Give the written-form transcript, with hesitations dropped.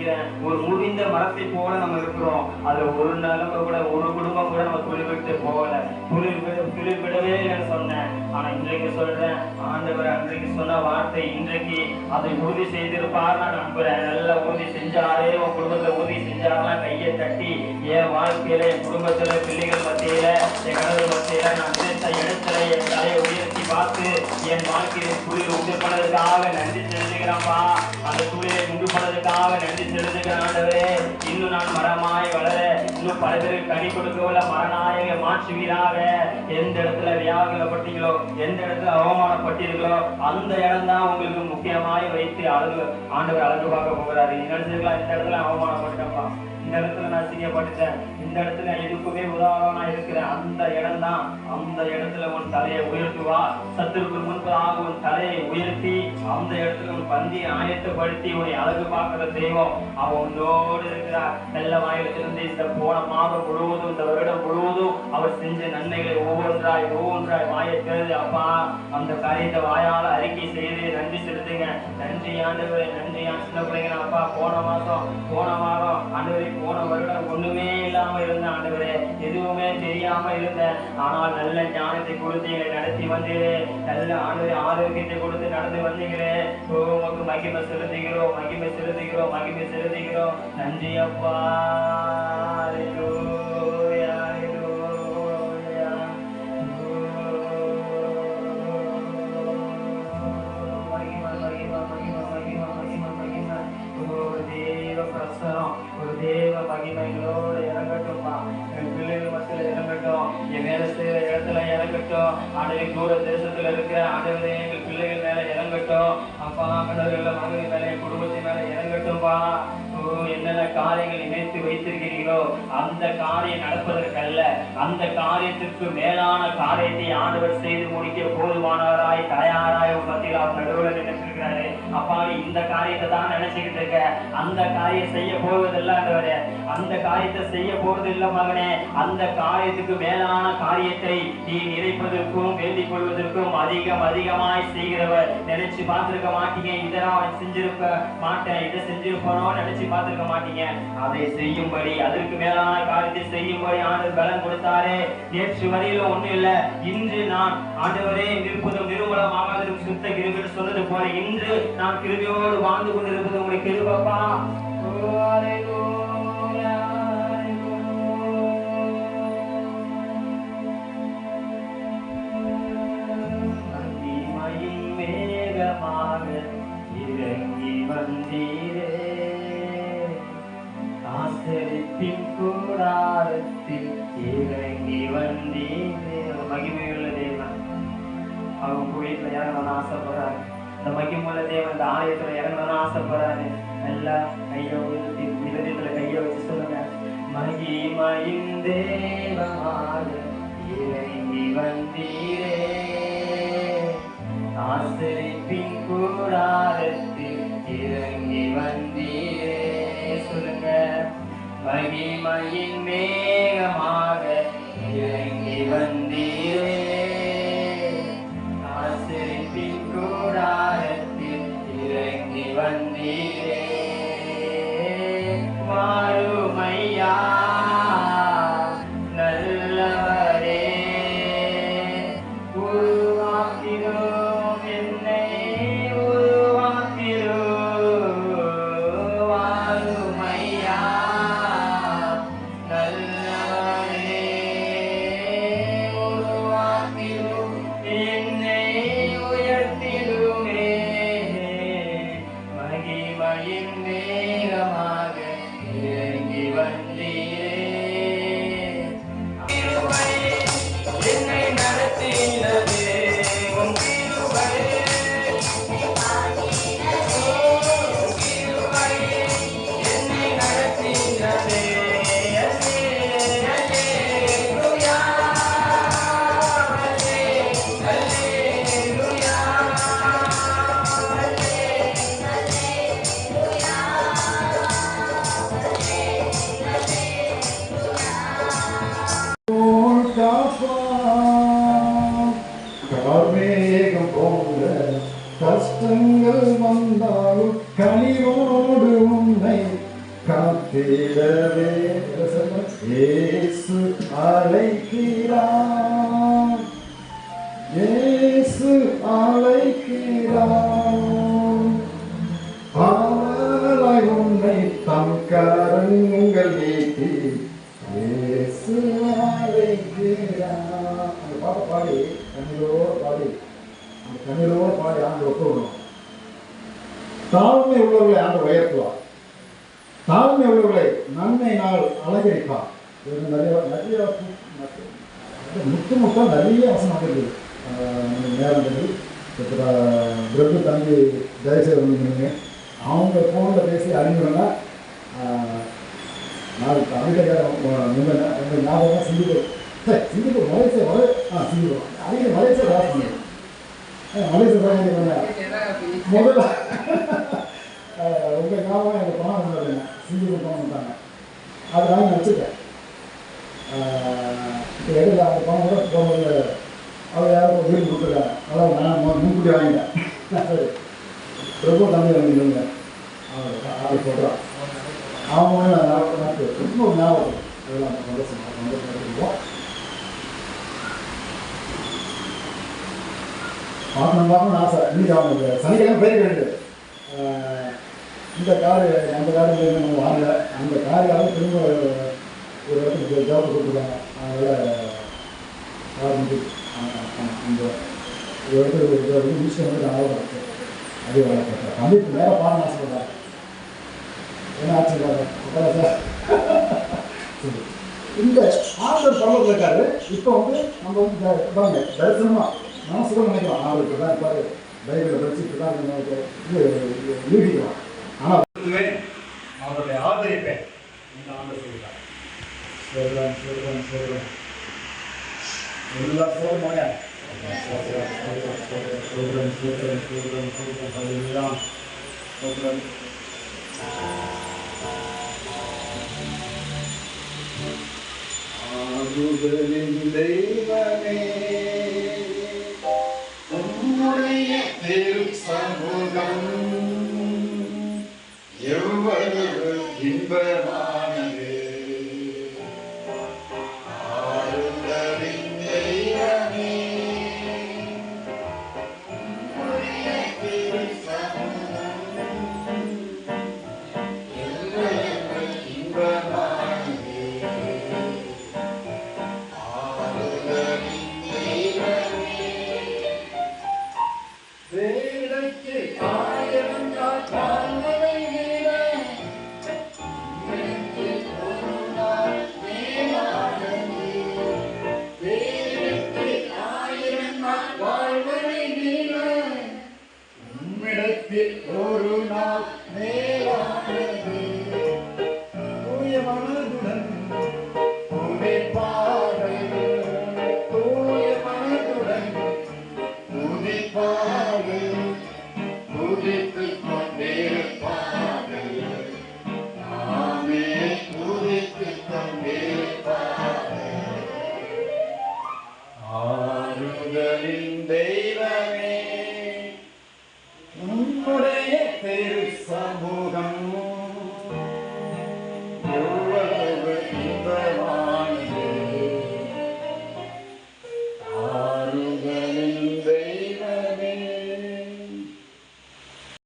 நினைக்கிறேன். ஒரு முறிந்த மரத்தை போல நம்ம இருக்கிறோம். அதுல ஒரு நிலைமை கூட, ஒரு குடும்பம் கூட நம்ம துளிர்விட்டு போகல, துளிர்விடவே இல்லைன்னு சொன்னேன். ஆனா இன்றைக்கு சொல்றேன், ஆண்டவர் அன்றைக்கு சொன்ன வார்த்தை இன்றைக்கு அதை உறுதி செய்திருப்பார் நான் நம்புறேன். நல்லா உறுதி செஞ்சாரே, உன் குடும்பத்துல உறுதி செஞ்சாரெல்லாம் கையை தட்டி என் வாழ்க்கையில, என் குடும்பத்துல, பிள்ளைகள் மத்தியில, என் கணவர் மத்தியில நான் நினைத்த இடத்துல என் தலையை உயர்த்தி பார்த்து என் வாழ்க்கையை துளிர் உண்டு பண்ணதுக்காக நன்றி செலுத்துகிறேன்ப்பா. அந்த துளிரை உண்டு பண்ணதுக்காக நன்றி செலுத்துகிறேன் ஆண்டவரே. இன்னும் நான் மரமாய் வளர, இன்னும் பல பேருக்கு கனி கொடுக்கவுள்ள மரநாயக மாற்றுவீராக. எந்த இடத்துல வியாகுலப்பட்டீங்களோ, எந்த இடத்துல அவமானப்பட்டீர்களோ அந்த இடம் தான் உங்களுக்கு முக்கியமாய் வைத்து ஆண்டவர் அழகு பார்க்க போகிறாரு. நினைச்சிருக்கலாம், இந்த இடத்துல அவமானப்பட்டப்பா, இந்த இடத்துல நான் செய்யப்பட்டுட்டேன், இந்த இடத்துல எதுக்குமே உதாரணம் நான் இருக்கிறேன், அந்த இடம் தான். அந்த இடத்துல உன் தலையை உயர்த்துவா. சத்துருக்கு முன்பதாக உன் தலையை உயர்த்தி அந்த இடத்துல உன் பந்தியை ஆயத்தப்படுத்தி உன்னை அழகு பார்க்கிற தெய்வம் அவன் உன்னோடு இருக்கிறார். நல்ல வாயிலிருந்து இந்த போன மாதம் முழுவதும், இந்த வருடம் முழுவதும் அவர் செஞ்ச நன்மைகளை ஒவ்வொன்றாய் வாயை திறந்து அப்பா அந்த காரியத்தை வாயால அறிக்கை செய்து நன்றி செலுத்துங்க. நன்றி ஆண்டவரே, நன்றி. சின்ன பிள்ளைங்க அப்பா போன வாரம் ஆண்டவரே, போன வருடம் ஒண்ணுமே இல்லாம இருந்த ஆண்டவரே, எதுவுமே தெரியாம இருந்தேன். ஆனால் நல்ல ஞானத்தை கொடுத்து எங்களை நடத்தி வந்தீரே, நல்ல ஆண்டவரே ஆரோக்கியத்தை கொடுத்து நடந்து வந்தீங்களே. உமக்கு மகிமை செலுத்துகிறோம், மகிமை செலுத்துகிறோம், மகிமை செலுத்துகிறோம். நன்றி அப்பா. ஒரு தேவ மகிமைகளோடு இறங்கட்டும்பா. என் பிள்ளைகள் மத்தியில் இறங்கட்டும், என் வேலை செய்கிற இடத்துல இறங்கட்டும், ஆண்டவரே தூர தேசத்துல இருக்கிற ஆண்டவரே எங்கள் பிள்ளைகள் மேல இறங்கட்டும் அப்பா. ஆண்டவர்கள் மகன் மேல, என் குடும்பத்தின் மேல இறங்கட்டும்பா. என்னென்ன காரியங்கள் நினைத்து வைத்திருக்கிறீர்களோ அந்த காரியம் நடப்பதற்கல்ல, அந்த காரியத்திற்கு மேலான காரியத்தை ஆண்டவர் செய்து முடிக்க போதுமானவராய் தயாராய் மத்தியில் அவர் நடுவில் நினைச்சிருக்கிறாரு. அப்பா இந்த காரியத்தை தான் நினைச்சுக்கிட்டு இருக்க, அந்த காரியம் செய்ய போவதில்லை ஆண்டவரே, அந்த காரியத்தை செய்ய போவது இல்லை மகனே. அந்த காரியத்துக்கு மேலான காரியத்தை நீ நினைப்பதற்கும் வேண்டிக் கொள்வதற்கும் அதிகமாய் செய்கிறவர். நினைச்சு பார்த்திருக்க மாட்டீங்க, இதை நான் செஞ்சிருக்க மாட்டேன், இதை செஞ்சிருப்பனோ நினைச்சு பார்த்திருக்க மாட்டீங்க. அதை செய்யும்படி, அதற்கு மேலான காரியத்தை செய்யும்படி ஆண்டவர் பலன் கொடுத்தாரே. நேற்று வரையில ஒண்ணும் இல்லை, இன்று நான் ஆண்டவரே நிற்பதும் நிர்மூலமாகாததும் சுத்த கிருபை சொன்னது போல இன்று நான் கிருபையோடு வாழ்ந்து கொண்டிருப்பது உங்களுடைய கிருபைப்பா. மேகமாக இறங்கி வந்தீரே, ஆசரிப்பின் கூடாரத்தில் இறங்கி வந்தீரே. மகிமையுள்ள தேவன் அவங்க வீட்டுல இறங்கணும்னு ஆசைப்படுறாரு. இந்த மகிமுள்ள தேவன் இந்த ஆலயத்துல இறங்கணும்னு ஆசைப்படுறாரு. நல்லா கையை உயர்த்தி இதயத்துல கையை வச்சு சொல்லுங்க, மகிமையின் தேவமாக இறங்கி வந்தீரே, ஆசரிப்பின் கூடாரத்தில் இறங்கி வந்தீரே. சொல்லுங்க, மகிமையின் மேகமாக இறங்கி வந்தீரே, ஆசரிப்பின் கூடாரத்தில் இறங்கி வந்தீரே. மாறுமையா நல்லவரே, உருவாக்கிடும் என்னை உருவாக்கிடும். வாருமையா நல்லவரே, உருவாக்கிடும் என்னை உயர்த்திடுமே. மகிமையின் மேகமாக இறங்கி வந்தீரே, என்னை நடத்தினது உன் கிருபை, என்னை நடத்தினது. கார்மேகம் போல கஷ்டங்கள் வந்தாலும் கனிவோடு உன்னை தேடவே இயேசு அழைக்கிறார், இயேசு அழைக்கிறார். பாவலாய் உன்னை தம் கரங்கள் நீட்டி இயேசு அழைக்கிறார். அந்த பாட்டை பாடி கண்ணீரோடு பாடி அந்த கண்ணீரோடு பாடி ஆண்டு ஒப்புக்கணும். தாழ்மை உள்ளவர்களை ஆண்டு உயர்த்துவார், தாழ்மை உள்ளவர்களை நன்மை நாள் அலங்கரிப்பார். நிறைய நிறைய முத்து முத்தா நிறைய வசனம் இருக்குது. நேரம் பிரபு தம்பி தயவுசெய்து வந்துருங்க. அவங்க ஃபோனில் பேசி அறிஞர்னா நாளைக்கு அமெரிக்காரன் உங்கள் ஞாபகம் சிங்கப்பூர் சிங்கப்பூர் மலேசியா வர சிங்கப்பூர் அதிக மலேசியா கிராஸ் பண்ணுங்க. மலேசியா முதல்ல உங்கள் ஞாபகம் எனக்கு பணம் வந்ததுங்க, சிங்கப்பூர் பணம் வந்தாங்க. அது நான் வச்சுருக்கேன். இப்போ இடையில அந்த பணம் கூட போகும்போது அவர் யாரும் வீடு கொடுத்துருக்காங்க. அதாவது நான் முன்கூட்டி வாங்கிட்டேன். சரி பிரபு தம்பி வாங்கிடுங்க அதை சொல்கிறான். அவங்க நாட்டு இன்னொரு ஞாபகம் அதெல்லாம் சந்தோஷம் பார்க்கணும் ஆசை. இன்னைக்கு அவங்க சனிக்கிழமை போயிருக்க வேண்டியது. இந்த காரு அந்த காரு நம்ம வாங்கல, அந்த காருக்காக திரும்ப ஒரு இடத்துக்கு ஜாப் கொடுத்துருக்காங்க. அதனால் கார் வந்து இந்த ஒரு இடத்துக்கு மிஷின் வந்து ஆகும். அதே வளர்ப்பேன் தம்பிக்கு வேறு பாடம் ஆசைப்படுறாங்க. என்ன ஆச்சு இந்த ஆண்டர் பரவத்தில் இருக்காரு. இப்போ வந்து நம்ம வந்து பாருங்க தரிசனமாக நான் சொல்ல நினைக்கலாம். அவருக்கு தான் பாரு பைபிளை படிச்சுட்டு தான் யூகிக்கலாம். ஆனால் அவருடைய ஆதரிப்பேன் இந்த ஆண்டு சொல்லிட்டார். சொல்கிறேன் சொல்கிறேன் சொல்கிறேன் எல்லா சொல்லுமாங்க சொல்கிறேன் சொல்கிறேன் சொல்கிறேன் சொல்கிறேன் சொல்கிறேன் சொல்கிறேன் சொல்கிறேன் ஆறுதலின் தெய்வமே உம்முடைய திருச்சமூகம் எவ்வளவு இன்பமானது. ஆறுதலின் தெய்வமே உம்முடைய திருச்சமூகம் எவ்வளவு இன்பமானது. வேலைக்கு ஆயிரங்கால் வாழ்வதை விட ஒரு நாள் மேலானது. வேலைக்கு ஆயிரங்கால் வாழ்வதை விட உம்மிடத்தில் ஒரு நாள் மேலானது. தூய மனதுடன் துதிப்பார்கள், தூய மனதுடன் துதிப்பார்கள், துதித்துக் கொண்டிருப்பார்கள். நாமே துதித்துக் கொண்டிருப்பார்கள். ஆறுதலின் தெய்வமே உம்முடைய திரு சமூகம்